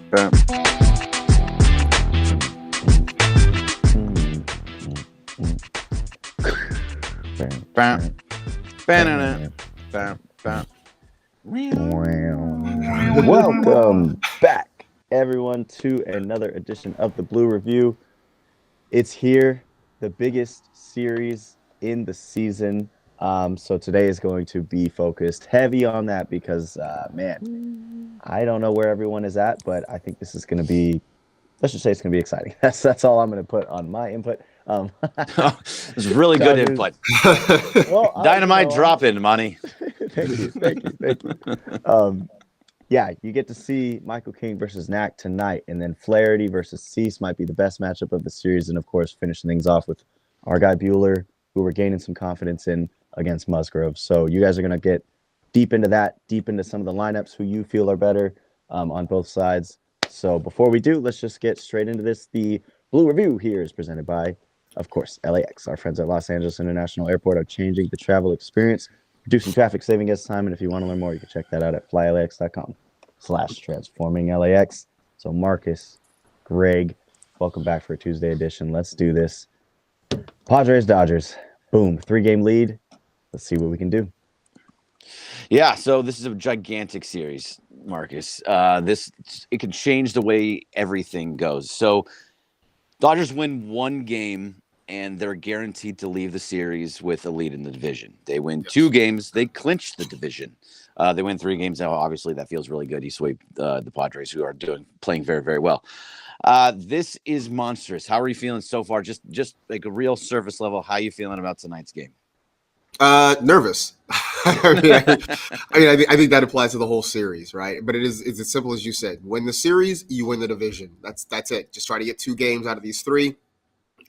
Bam. Bam. Bam. Bam. Bam. Welcome back, everyone, to another edition of the Blue Review. It's here, the biggest series in the season. So today is going to be focused heavy on that because, man, I don't know where everyone is at, but I think this is going to be, let's just say it's going to be exciting. That's all I'm going to put on my input. This is really good Dodgers- input. Well, Dynamite drop in, money. Thank you. Yeah, you get to see Michael King versus Knack tonight, and then Flaherty versus Cease might be the best matchup of the series, and of course, finishing things off with our guy Bueller, who we're gaining some confidence in against Musgrove. So you guys are going to get deep into that, deep into some of the lineups, who you feel are better on both sides. So before we do, let's just get straight into this. The Blue Review here is presented by, of course, LAX. Our friends at Los Angeles International Airport are changing the travel experience, reducing traffic, saving us time. And if you want to learn more, you can check that out at flylax.com/transforminglax. So Marcus, Greg, welcome back for a Tuesday edition. Let's do this. Padres, Dodgers. Boom. 3-game lead. Let's see what we can do. Yeah, so this is a gigantic series, Marcus. It can change the way everything goes. So Dodgers win one game, and they're guaranteed to leave the series with a lead in the division. They win 2 games, they clinch the division. They win 3 games now. Obviously, that feels really good. You sweep the Padres, who are playing very, very well. This is monstrous. How are you feeling so far? Just like a real surface level. How are you feeling about tonight's game? Nervous. I think that applies to the whole series, right? But it's as simple as you said. Win the series, you win the division. That's it. Just try to get 2 games out of these 3.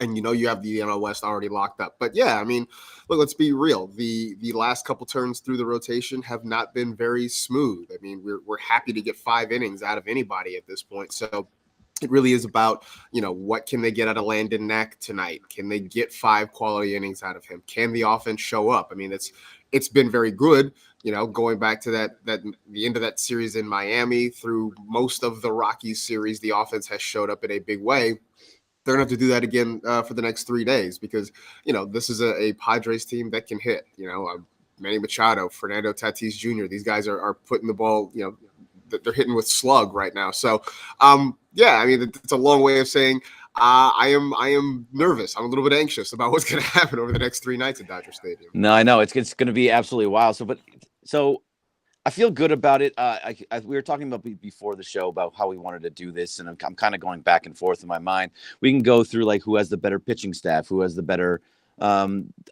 And you have the NL West already locked up. But yeah, I mean, look, let's be real. The last couple turns through the rotation have not been very smooth. I mean, we're happy to get 5 innings out of anybody at this point. So it really is about, what can they get out of Landon Knack tonight? Can they get 5 quality innings out of him? Can the offense show up? I mean, it's been very good, going back to the end of that series in Miami through most of the Rockies series, the offense has showed up in a big way. They're going to have to do that again for the next 3 days because, this is a Padres team that can hit, Manny Machado, Fernando Tatis Jr. These guys are putting the ball, they're hitting with slug right now. So, yeah, I mean, it's a long way of saying I am nervous. I'm a little bit anxious about what's going to happen over the next 3 nights at Dodger Stadium. No, I know it's going to be absolutely wild. So I feel good about it. We were talking about before the show about how we wanted to do this, and I'm kind of going back and forth in my mind. We can go through like who has the better pitching staff, who has the better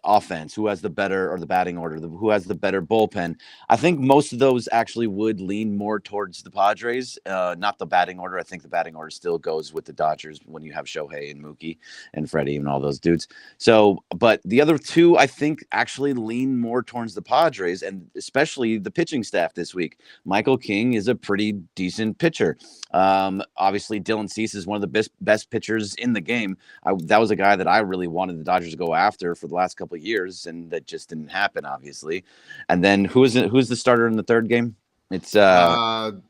offense, who has the better, or the batting order, who has the better bullpen. I think most of those actually would lean more towards the Padres, not the batting order. I think the batting order still goes with the Dodgers when you have Shohei and Mookie and Freddie and all those dudes. So, but the other 2, I think, actually lean more towards the Padres, and especially the pitching staff this week. Michael King is a pretty decent pitcher. Obviously, Dylan Cease is one of the best pitchers in the game. That was a guy that I really wanted the Dodgers to go after for the last couple of years, and that just didn't happen, obviously. And then who's the starter in the 3rd game? It's Joe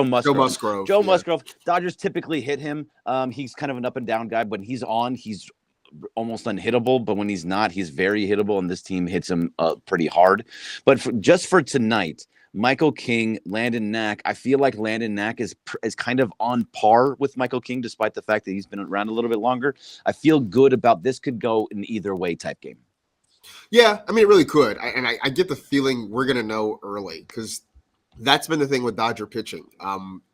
Musgrove. Joe Musgrove. Dodgers typically hit him. He's kind of an up and down guy, but he's almost unhittable. But when he's not, he's very hittable, and this team hits him pretty hard. But just for tonight, Michael King, Landon Knack. I feel like Landon Knack is kind of on par with Michael King, despite the fact that he's been around a little bit longer. I feel good about this. Could go in either way type game. Yeah, I mean, it really could. I get the feeling we're going to know early because that's been the thing with Dodger pitching.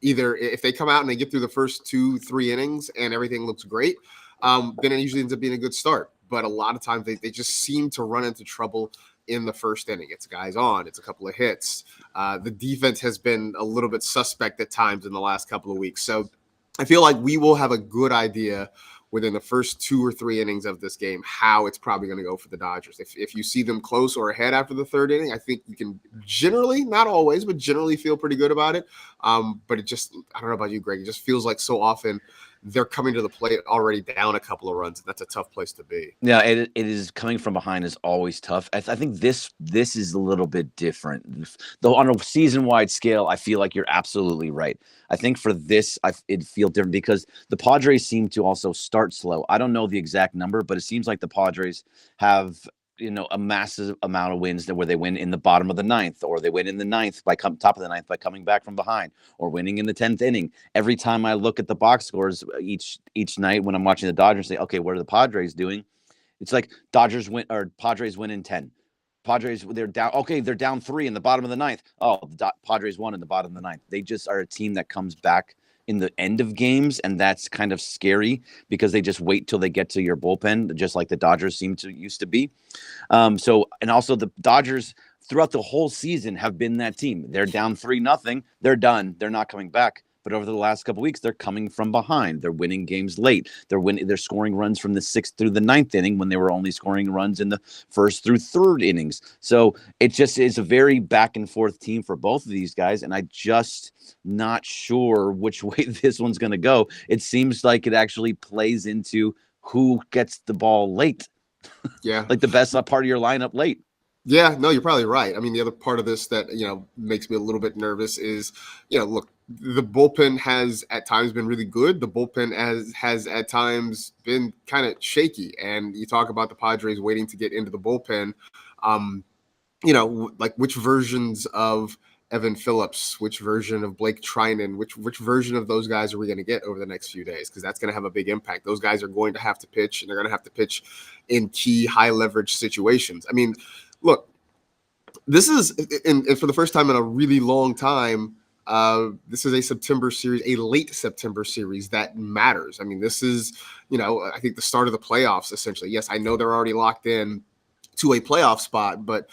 Either if they come out and they get through the first 2-3 innings and everything looks great, then it usually ends up being a good start. But a lot of times they just seem to run into trouble in the first inning. It's guys on, it's a couple of hits. The defense has been a little bit suspect at times in the last couple of weeks. So I feel like we will have a good idea within the first 2 or 3 innings of this game how it's probably going to go for the Dodgers. If you see them close or ahead after the 3rd inning, I think you can generally, not always, but generally feel pretty good about it. But it just, I don't know about you, Greg, it just feels like so often they're coming to the plate already down a couple of runs. And that's a tough place to be. Yeah, it is. Coming from behind is always tough. I think this is a little bit different. Though on a season-wide scale, I feel like you're absolutely right. I think for this, it feel different because the Padres seem to also start slow. I don't know the exact number, but it seems like the Padres have a massive amount of wins where they win in the bottom of the ninth, or they win in the ninth by top of the ninth by coming back from behind, or winning in the 10th inning. Every time I look at the box scores each night when I'm watching the Dodgers, say, okay, what are the Padres doing? It's like Dodgers win or Padres win in 10. Padres, they're down. Okay, they're down 3 in the bottom of the ninth. Oh, the Padres won in the bottom of the ninth. They just are a team that comes back in the end of games, and that's kind of scary because they just wait till they get to your bullpen, just like the Dodgers used to be. And also the Dodgers throughout the whole season have been that team. They're down 3-0. They're done. They're not coming back. But over the last couple of weeks, they're coming from behind. They're winning games late. They're scoring runs from the 6th through the 9th inning when they were only scoring runs in the 1st through 3rd innings. So it just is a very back and forth team for both of these guys. And I just not sure which way this one's going to go. It seems like it actually plays into who gets the ball late. Yeah. Like the best part of your lineup late. Yeah, no, you're probably right. I mean, the other part of this that, makes me a little bit nervous is, look, the bullpen has at times been really good. The bullpen has at times been kind of shaky. And you talk about the Padres waiting to get into the bullpen, like which versions of Evan Phillips, which version of Blake Trinan, which version of those guys are we going to get over the next few days? Because that's going to have a big impact. Those guys are going to have to pitch, and they're going to have to pitch in key high leverage situations. I mean, look, this is, and for the first time in a really long time, this is a September series, a late September series that matters. I mean, this is, I think the start of the playoffs, essentially. Yes, I know they're already locked in to a playoff spot, but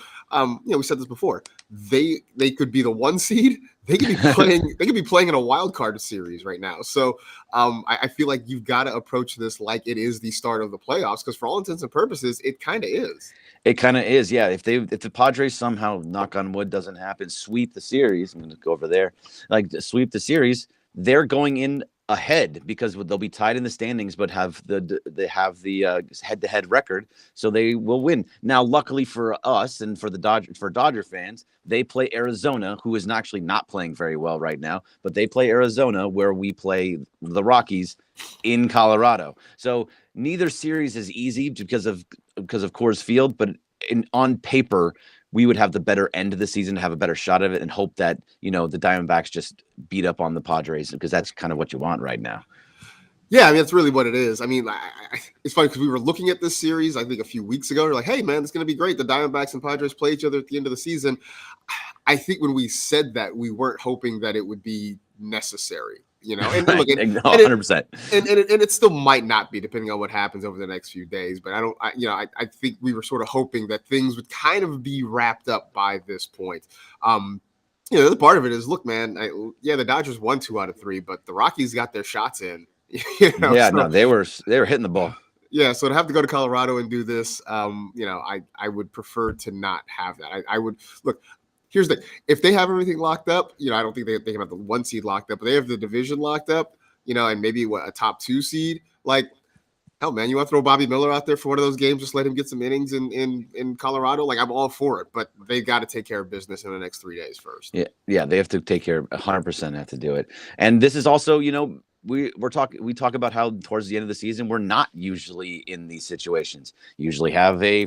we said this before. They could be the 1 seed. They could be playing. They could be playing in a wild card series right now. So I feel like you've got to approach this like it is the start of the playoffs, because for all intents and purposes, it kind of is. It kind of is, yeah. If the Padres somehow, knock on wood, doesn't happen, sweep the series. I'm going to go over there, like sweep the series. They're going in ahead because they'll be tied in the standings, but have the head-to-head record, so they will win. Now, luckily for us and for Dodger fans, they play Arizona, who is actually not playing very well right now, but they play Arizona, where we play the Rockies in Colorado. So neither series is easy because of Coors Field, but on paper, we would have the better end of the season, have a better shot of it, and hope that, the Diamondbacks just beat up on the Padres, because that's kind of what you want right now. Yeah, I mean, that's really what it is. I mean, it's funny because we were looking at this series, I think a few weeks ago. We're like, hey, man, it's going to be great. The Diamondbacks and Padres play each other at the end of the season. I think when we said that, we weren't hoping that it would be necessary. And right. Look, 100%. And it still might not be, depending on what happens over the next few days. But I think we were sort of hoping that things would kind of be wrapped up by this point. The other part of it is, look, man, the Dodgers won 2 out of 3, but the Rockies got their shots in. They were hitting the ball. Yeah, so to have to go to Colorado and do this, I would prefer to not have that. I would look. Here's the thing. If they have everything locked up, I don't think they can have the 1 seed locked up, but they have the division locked up, and maybe a top 2 seed. Like, hell, man, you want to throw Bobby Miller out there for one of those games, just let him get some innings in Colorado? Like, I'm all for it, but they've got to take care of business in the next 3 days first. Yeah, they have to take care of 100% have to do it. And this is also, we talk about how towards the end of the season, we're not usually in these situations. You usually have a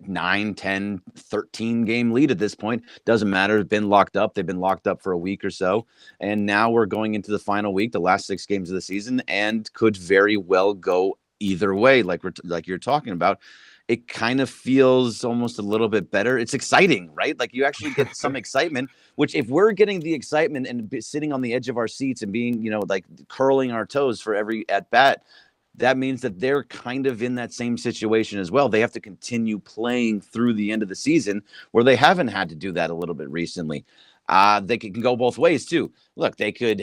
9, 10, 13 game lead at this point. Doesn't matter. They've been locked up. They've been locked up for a week or so. And now we're going into the final week, the last 6 games of the season, and could very well go either way. Like you're talking about. It kind of feels almost a little bit better. It's exciting, right? Like you actually get some excitement, which if we're getting the excitement and sitting on the edge of our seats and being, like curling our toes for every at bat, that means that they're kind of in that same situation as well. They have to continue playing through the end of the season, where they haven't had to do that a little bit recently. They can go both ways too. Look, they could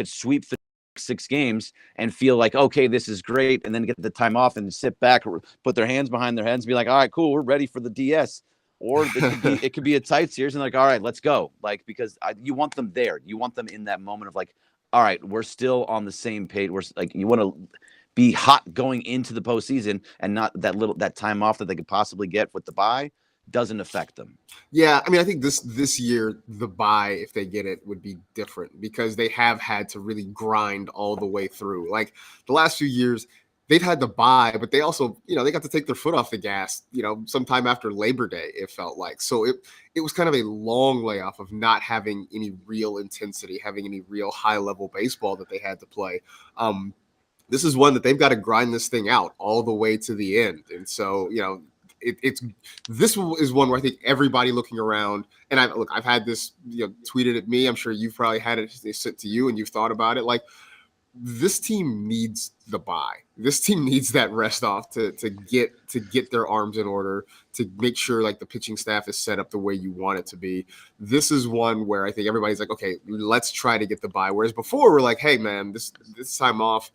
sweep the 6 games and feel like, okay, this is great, and then get the time off and sit back, or put their hands behind their heads and be like, all right, cool, we're ready for the DS. Or it could be a tight series and like, all right, let's go. Like, because you want them there. You want them in that moment of like, all right, we're still on the same page. We're like, you want to be hot going into the postseason, and not that time off that they could possibly get with the bye doesn't affect them. Yeah, I mean, I think this year the bye, if they get it, would be different because they have had to really grind all the way through. Like the last few years, they've had the bye, but they also, they got to take their foot off the gas, sometime after Labor Day, it felt like. So it was kind of a long layoff of not having any real intensity, having any real high level baseball that they had to play. This is one that they've got to grind this thing out all the way to the end. And so, this is one where I think everybody looking around, and I've had this tweeted at me. I'm sure you've probably had it sent to you and you've thought about it. Like, this team needs the bye. This team needs that rest off to get their arms in order, to make sure like the pitching staff is set up the way you want it to be. This is one where I think everybody's like, okay, let's try to get the bye. Whereas before we're like, hey man, this time off,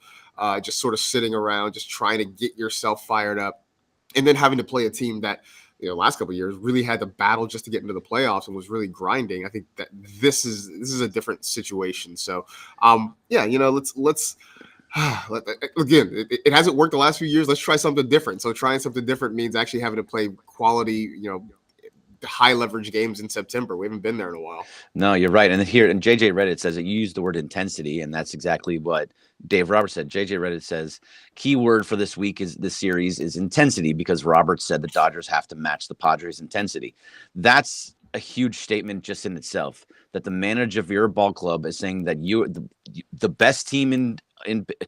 just sort of sitting around, just trying to get yourself fired up. And then having to play a team that, last couple of years really had to battle just to get into the playoffs and was really grinding. I think that this is a different situation. So, let's again, it hasn't worked the last few years. Let's try something different. So trying something different means actually having to play quality, high leverage games in September. We haven't been there in a while. No, you're right. And here, and JJ Reddit says that you used the word intensity, and that's exactly what Dave Roberts said. JJ Reddit says key word for this series is intensity, because Roberts said the Dodgers have to match the Padres' intensity. That's a huge statement just in itself, that the manager of your ball club is saying that the best team in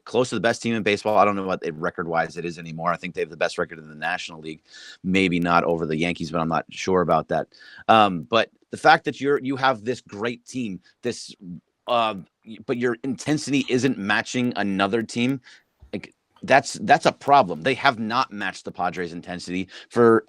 close to the best team in baseball. I don't know what record wise it is anymore. I think they have the best record in the National League, maybe not over the Yankees, but I'm not sure about that. But the fact that you have this great team, but your intensity isn't matching another team, like, that's a problem. They have not matched the Padres' intensity for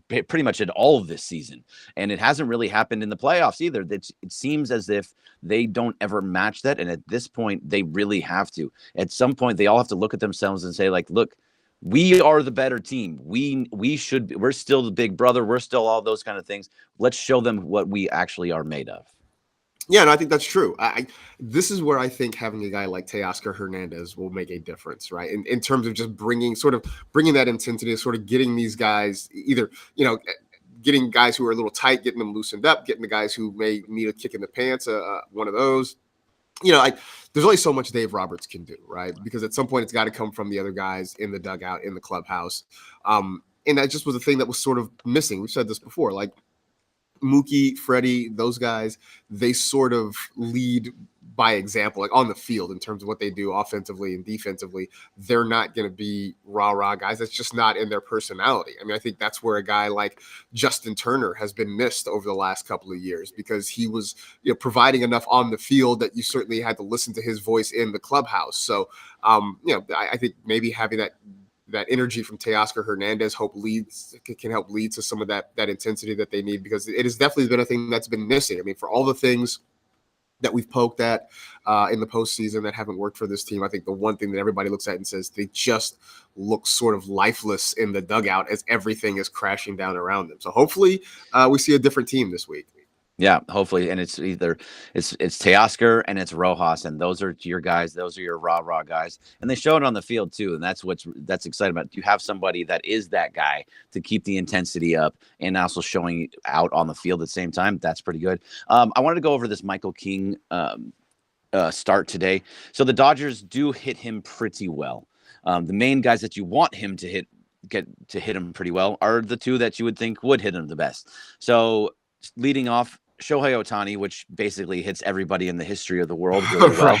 pretty much at all of this season, and it hasn't really happened in the playoffs either. It seems as if they don't ever match that, and at this point, they really have to. At some point, they all have to look at themselves and say, like, look, we are the better team. We're still the big brother. We're still all those kind of things. Let's show them what we actually are made of. Yeah, no, I think that's true. This is where I think having a guy like Teoscar Hernandez will make a difference, right? In terms of just bringing that intensity, sort of getting these guys either, getting guys who are a little tight, getting them loosened up, getting the guys who may need a kick in the pants, one of those. There's only so much Dave Roberts can do, right? Because at some point it's got to come from the other guys in the dugout, in the clubhouse. And that just was a thing that was sort of missing. We've said this before, like, Mookie, Freddie, those guys, they sort of lead by example, like on the field in terms of what they do offensively and defensively. They're not going to be rah-rah guys. That's just not in their personality. I mean, I think that's where a guy like Justin Turner has been missed over the last couple of years, because he was providing enough on the field that you certainly had to listen to his voice in the clubhouse. So, I think maybe having that energy from Teoscar Hernandez can help lead to some of that intensity that they need, because it has definitely been a thing that's been missing. I mean, for all the things that we've poked at in the postseason that haven't worked for this team, I think the one thing that everybody looks at and says they just look sort of lifeless in the dugout as everything is crashing down around them. So hopefully we see a different team this week. Yeah, hopefully. And it's Teoscar and it's Rojas, and those are your guys. Those are your rah guys, and they show it on the field too. And that's exciting about it. You have somebody that is that guy to keep the intensity up and also showing out on the field at the same time. That's pretty good. I wanted to go over this Michael King start today. So the Dodgers do hit him pretty well. The main guys that you want him to hit him pretty well are the two that you would think would hit him the best. So leading off, Shohei Ohtani, which basically hits everybody in the history of the world really well,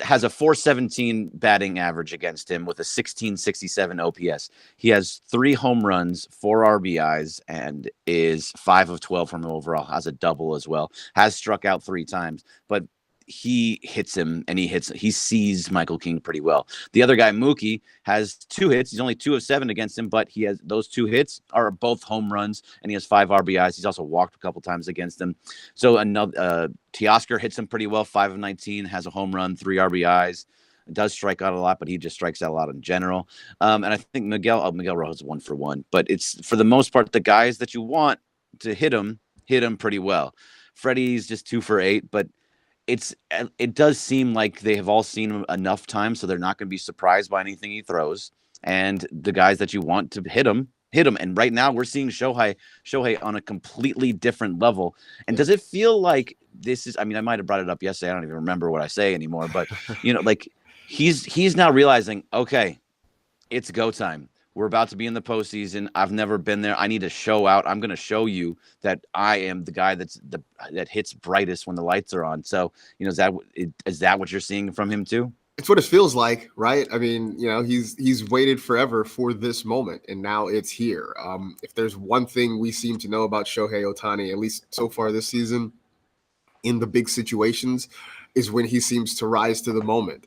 has a 417 batting average against him with a 1667 OPS. He has 3 home runs, 4 RBIs, and is 5 of 12 from him overall. Has a double as well. Has struck out 3 times, but he hits him, and he sees Michael King pretty well. The other guy, Mookie, has 2 hits. He's only 2 of 7 against him, but he has those 2 hits are both home runs, and he has 5 RBIs. He's also walked a couple times against them. So another Teoscar hits him pretty well, 5 of 19, has a home run, 3 RBIs. Does strike out a lot, but he just strikes out a lot in general. And I think Miguel Rojas is 1 for 1, but it's for the most part the guys that you want to hit him pretty well. Freddie's just 2 for 8, but it does seem like they have all seen him enough times, so they're not going to be surprised by anything he throws. And the guys that you want to hit him. And right now we're seeing Shohei on a completely different level. And does it feel like this is? I mean, I might have brought it up yesterday. I don't even remember what I say anymore. But like he's now realizing, okay, it's go time. We're about to be in the postseason. I've never been there. I need to show out. I'm going to show you that I am the guy that hits brightest when the lights are on. So, is that what you're seeing from him too? It's what it feels like, right? I mean, he's waited forever for this moment, and now it's here. If there's one thing we seem to know about Shohei Ohtani, at least so far this season, in the big situations, is when he seems to rise to the moment.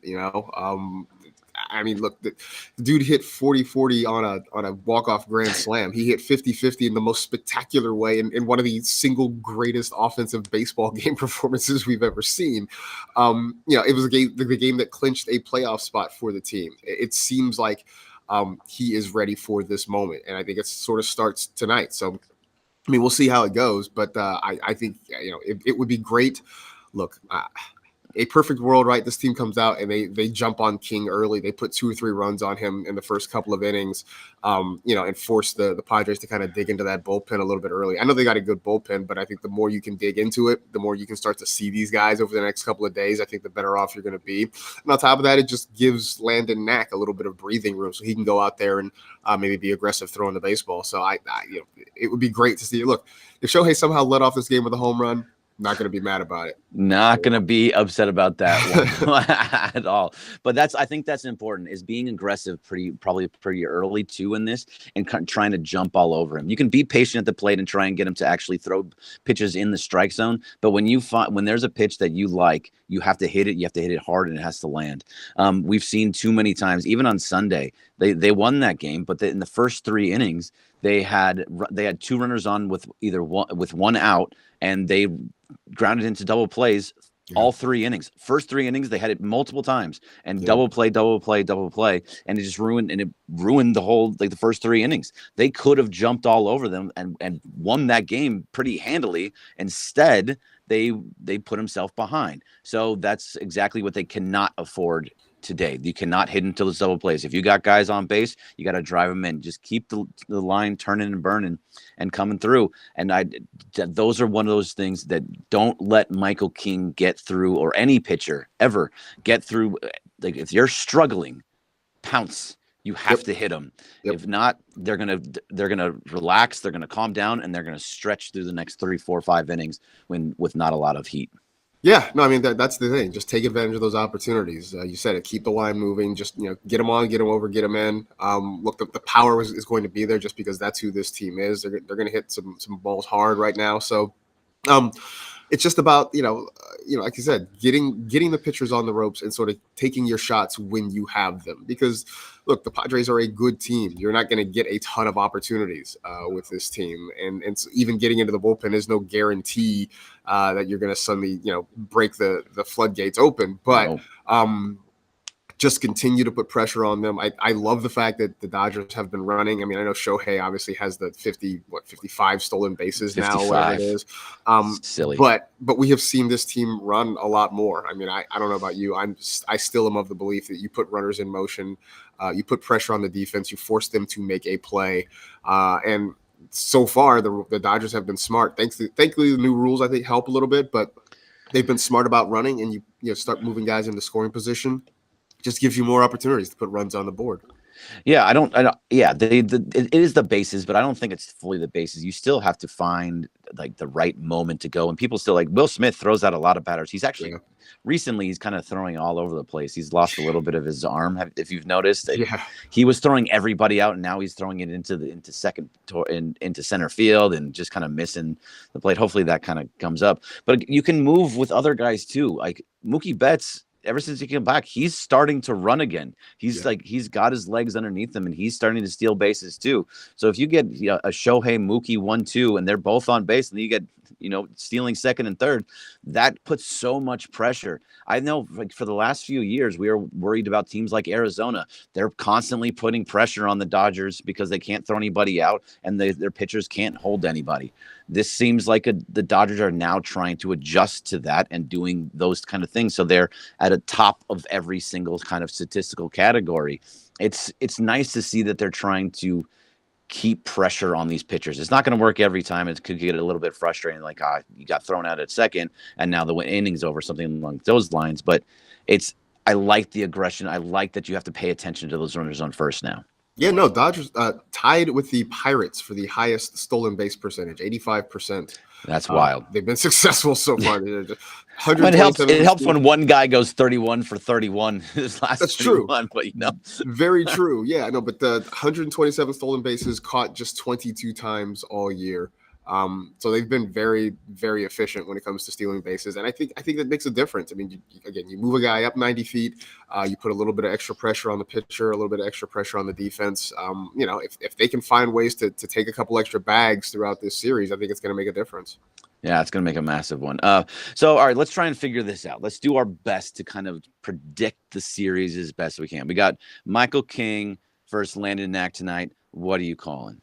I mean, look, the dude hit 40-40 on a walk-off grand slam. He hit 50-50 in the most spectacular way in one of the single greatest offensive baseball game performances we've ever seen. It was the game that clinched a playoff spot for the team. It seems like he is ready for this moment, and I think it sort of starts tonight. So, I mean, we'll see how it goes, but I think it would be great. Look, a perfect world, right? This team comes out and they jump on King early. They put 2 or 3 runs on him in the first couple of innings, and force the Padres to kind of dig into that bullpen a little bit early. I know they got a good bullpen, but I think the more you can dig into it, the more you can start to see these guys over the next couple of days. I think the better off you're going to be. And on top of that, it just gives Landon Knack a little bit of breathing room so he can go out there and maybe be aggressive throwing the baseball. So it would be great to see. Look, if Shohei somehow led off this game with a home run, not going to be mad about it. Not going to be upset about that one at all. But I think that's important, is being aggressive probably pretty early too in this, and trying to jump all over him. You can be patient at the plate and try and get him to actually throw pitches in the strike zone. But when there's a pitch that you like, you have to hit it. You have to hit it hard, and it has to land. We've seen too many times, even on Sunday, they won that game, but in the first 3 innings, they had 2 runners on with one out, and they grounded into double plays all 3 innings. First 3 innings, they had it multiple times, and double play, and it ruined the whole, like, the first 3 innings. They could have jumped all over them and won that game pretty handily. Instead, they put himself behind. So that's exactly what they cannot afford today. You cannot hit until it's double plays. If you got guys on base, you got to drive them in. Just keep the line turning and burning and coming through. And those are one of those things that don't let Michael King get through, or any pitcher ever get through. Like, if you're struggling, pounce. You have to hit them. If not, they're gonna relax. They're gonna calm down, and they're gonna stretch through the next 3, 4, 5 innings with not a lot of heat. Yeah, no, I mean, that's the thing. Just take advantage of those opportunities. You said it. Keep the line moving. Just get them on, get them over, get them in. Look, the power is going to be there just because that's who this team is. They're going to hit some balls hard right now. So, it's just about like you said, getting the pitchers on the ropes and sort of taking your shots when you have them. Because look, the Padres are a good team. You're not going to get a ton of opportunities with this team, and so even getting into the bullpen is no guarantee that you're going to suddenly break the floodgates open. But just continue to put pressure on them. I love the fact that the Dodgers have been running. I mean, I know Shohei obviously has the 55 stolen bases 55. Now, whatever it is. Silly. But we have seen this team run a lot more. I mean, I don't know about you. I still am of the belief that you put runners in motion, you put pressure on the defense, you force them to make a play, and so far the Dodgers have been smart. Thankfully, the new rules I think help a little bit, but they've been smart about running, and you start moving guys into scoring position. Just gives you more opportunities to put runs on the board. Yeah, it is the bases, but I don't think it's fully the bases. You still have to find like the right moment to go. And people still, like, Will Smith throws out a lot of batters. He's actually recently, he's kind of throwing all over the place. He's lost a little bit of his arm, if you've noticed. He was throwing everybody out, and now he's throwing it into center field and just kind of missing the plate. Hopefully that kind of comes up. But you can move with other guys too. Like Mookie Betts ever since he came back, he's starting to run again. He's Yeah. he's got his legs underneath him, and he's starting to steal bases too. So if you get a Shohei Mookie 1-2, and they're both on base, and then you get stealing second and third, that puts so much pressure. I know, like, for the last few years, we were worried about teams like Arizona. They're constantly putting pressure on the Dodgers because they can't throw anybody out, and their pitchers can't hold anybody. This seems like the Dodgers are now trying to adjust to that and doing those kind of things. So they're at a top of every single kind of statistical category. It's nice to see that they're trying to keep pressure on these pitchers. It's not going to work every time. It could get a little bit frustrating, like you got thrown out at second and now the inning's over, something along those lines. But I like the aggression. I like that you have to pay attention to those runners on first now. Yeah, no, Dodgers tied with the Pirates for the highest stolen base percentage, 85%. That's wild. They've been successful so far. It helps when one guy goes 31 for 31 his last. That's 31, true. But Very true. Yeah, no, but the 127 stolen bases caught just 22 times all year. So they've been very, very efficient when it comes to stealing bases, and I think that makes a difference. I mean, you move a guy up 90 feet, you put a little bit of extra pressure on the pitcher, a little bit of extra pressure on the defense. If they can find ways to take a couple extra bags throughout this series, I think it's going to make a difference. Yeah, it's going to make a massive one. So, all right, let's try and figure this out. Let's do our best to kind of predict the series as best we can. We got Michael King versus Landon Knack tonight. What are you calling?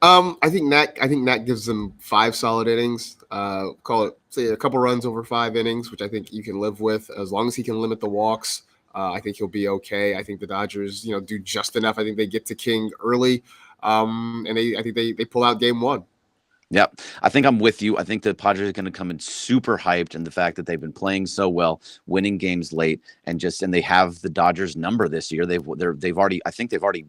I think Knack gives them 5 solid innings. Call it, say, a couple runs over 5 innings, which I think you can live with as long as he can limit the walks. I think he'll be okay. I think the Dodgers, do just enough. I think they get to King early, and I think they pull out game 1. Yep. I think I'm with you. I think the Padres are going to come in super hyped, and the fact that they've been playing so well, winning games late, and they have the Dodgers number this year. They've already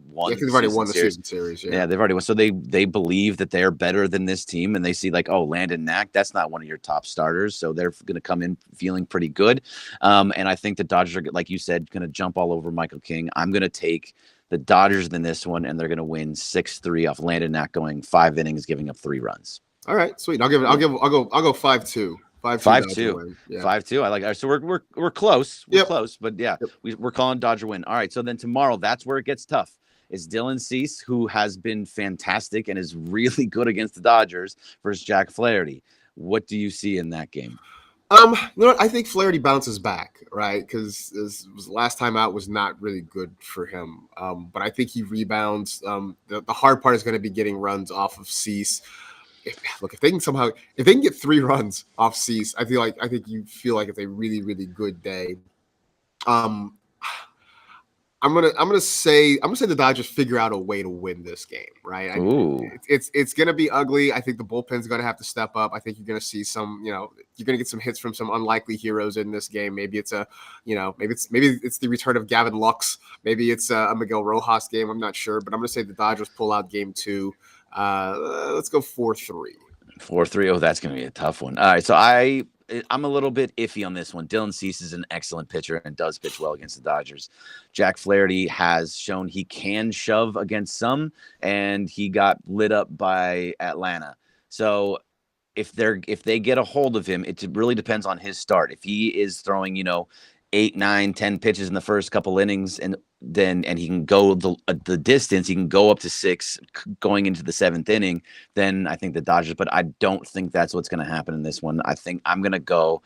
won. Yeah, they've already won the season series. Yeah, they've already won. So they believe that they're better than this team, and they see Landon Knack, that's not one of your top starters, so they're going to come in feeling pretty good. And I think the Dodgers are, like you said, going to jump all over Michael King. I'm going to take the Dodgers in this one, and they're going to win 6-3 off Landon Knack going 5 innings, giving up 3 runs. All right, sweet. I'll go 5-2. 5-2. Yeah. 5-2. I like it. So we're close. We're Yep. close, but yeah, we're calling Dodger win. All right. So then tomorrow, that's where it gets tough. Is Dylan Cease, who has been fantastic and is really good against the Dodgers, versus Jack Flaherty. What do you see in that game? I think Flaherty bounces back, right? Because last time out was not really good for him. But I think he rebounds. The hard part is going to be getting runs off of Cease. If they can get 3 runs off Cease, I think you feel like it's a really, really good day. I'm gonna say the Dodgers figure out a way to win this game, right? It's gonna be ugly. I think the bullpen's gonna have to step up. I think you're gonna see you're gonna get some hits from some unlikely heroes in this game. Maybe it's maybe it's the return of Gavin Lux. Maybe it's a Miguel Rojas game. I'm not sure, but I'm gonna say the Dodgers pull out game 2. Let's go 4-3. 4-3. Oh, that's gonna be a tough one. All right, so I'm a little bit iffy on this one. Dylan Cease is an excellent pitcher and does pitch well against the Dodgers. Jack Flaherty has shown he can shove against some, and he got lit up by Atlanta. So if they get a hold of him, it really depends on his start. If he is throwing, 8, 9, 10 pitches in the first couple innings, and he can go the distance, he can go up to 6 going into the 7th inning, then I think the Dodgers, but I don't think that's what's going to happen in this one. I think I'm going to go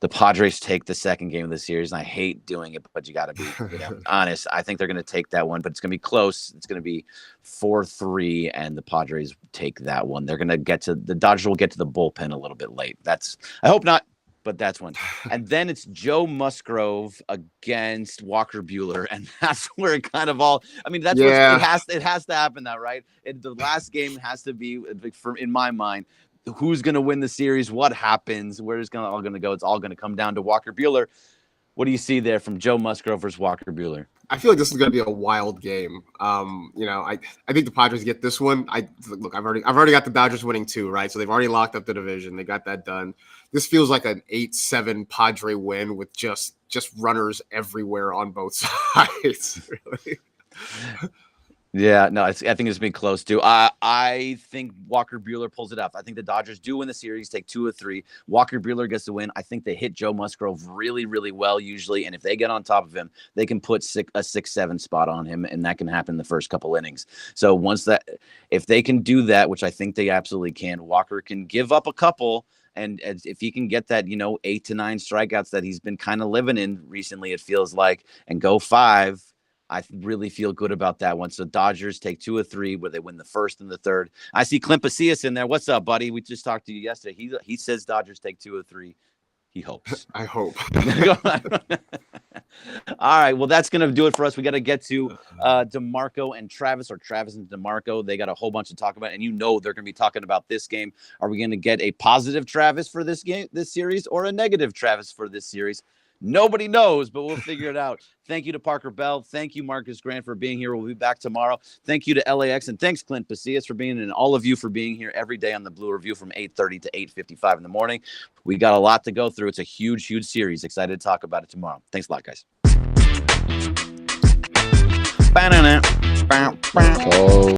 the Padres take the second game of the series, and I hate doing it, but you got to be honest. I think they're going to take that one, but it's going to be close. It's going to be 4-3, and the Padres take that one. They're going to the Dodgers will get to the bullpen a little bit late. I hope not. But that's one. And then it's Joe Musgrove against Walker Buehler. And that's where it kind of that's what it has to happen now, right? The last game has to be, in my mind, who's going to win the series, what happens, where it's all going to go. It's all going to come down to Walker Buehler. What do you see there from Joe Musgrove versus Walker Buehler? I feel like this is going to be a wild game. I think the Padres get this one. I've already got the Dodgers winning 2, right? So they've already locked up the division. They got that done. This feels like an 8-7 Padre win with just runners everywhere on both sides. Really. Yeah, no, I think it's been close too. I think Walker Buehler pulls it off. I think the Dodgers do win the series, take 2 or 3. Walker Buehler gets the win. I think they hit Joe Musgrove really, really well usually, and if they get on top of him, they can put a 6-7 spot on him, and that can happen the first couple innings. So if they can do that, which I think they absolutely can, Walker can give up a couple. And if he can get that, 8 to 9 strikeouts that he's been kind of living in recently, it feels like, and go 5. I really feel good about that one. So Dodgers take 2 or 3 where they win the first and the third. I see Clint Pasillas in there. What's up, buddy? We just talked to you yesterday. He says Dodgers take 2 or 3. He hopes. I hope. All right. Well, that's going to do it for us. We got to get to DeMarco and Travis, or Travis and DeMarco. They got a whole bunch to talk about, and they're going to be talking about this game. Are we going to get a positive Travis for this game, this series, or a negative Travis for this series? Nobody knows, but we'll figure it out. Thank you to Parker Bell. Thank you, Marcus Grant, for being here. We'll be back tomorrow. Thank you to LAX, and thanks, Clint Pasillas, for being, and all of you for being here every day on the Blue Review from 8:30 to 8:55 in the morning. We got a lot to go through. It's a huge, huge series. Excited to talk about it tomorrow. Thanks a lot, guys. Oh.